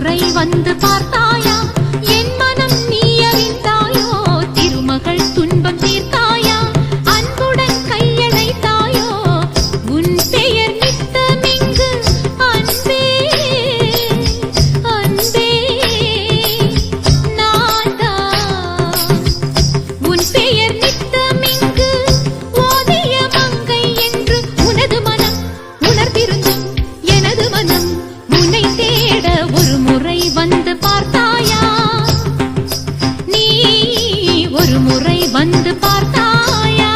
முறை வந்து பார்த்தாயா என் மனம் நீ அறிந்தாயோ திருமகள் துன்பம் தீர்த்தாயா அன்புடன் கையழைத்தாயோ உன் பெயர் நித்தமிங்கு அன்பே அன்பே நான்தான் உன் பெயர் நித்தமிங்கு ஓதிய மங்கை என்று உனது மனம் உணர்ந்திருந்தும் எனது மனம் உன்னை தேட ஒரு முறை வந்து பார்த்தாயா நீ ஒரு முறை வந்து பார்த்தாயா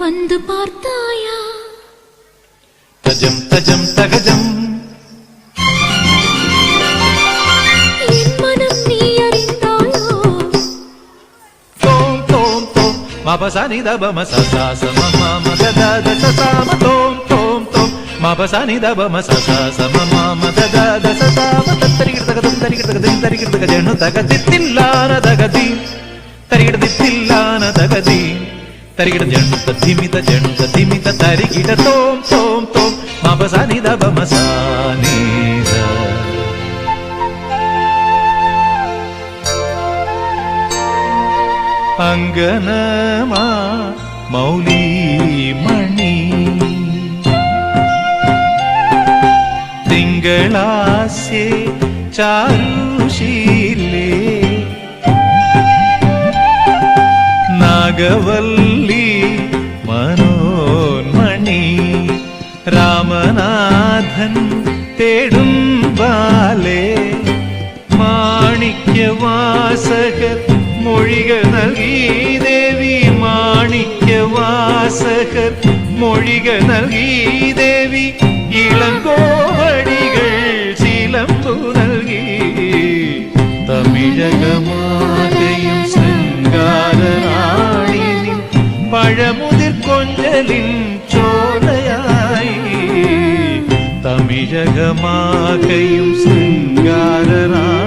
வந்து பார்த்தாயா தஜம் தஜம் தகஜம் என் மனம் நீ அறிந்தாயோ தோம் தோம் தோம் மபசனி தபம சசாசம மம ததத சசாம தோம் தோம் தோம் மபசனி தபம சசாசம மம ததத சசாம தத்தரிகிர்தகதம் தரிகிர்தகதம் தரிகிர்தகஜனு தகதித்தில்லான தகதி தரிகிர்தித்தில்லான தகதி தரிகிட ஜனுத திமித தரிகிட தோம் தோம் தோம் மபசனி தபமசானி அங்கனமா மௌலி மணி திங்களாசே சாருஷீலே நாகவல்லி மனோன்மணி ராமநாதன் தேடும் பாலே மாணிக்ய வாசகர் மொழிகள் நல்கி தேவி மாணிக்ய வாசகர் மொழிகள் நல்கி தேவி இளங்கோவடிகள் சிலம்பு நல்கி தமிழகமாதையும் சிங்காரராணினின் பழமுதிர் கொஞ்சலின் சோலையாய் தமிழகமாகையும் சிங்காரராணி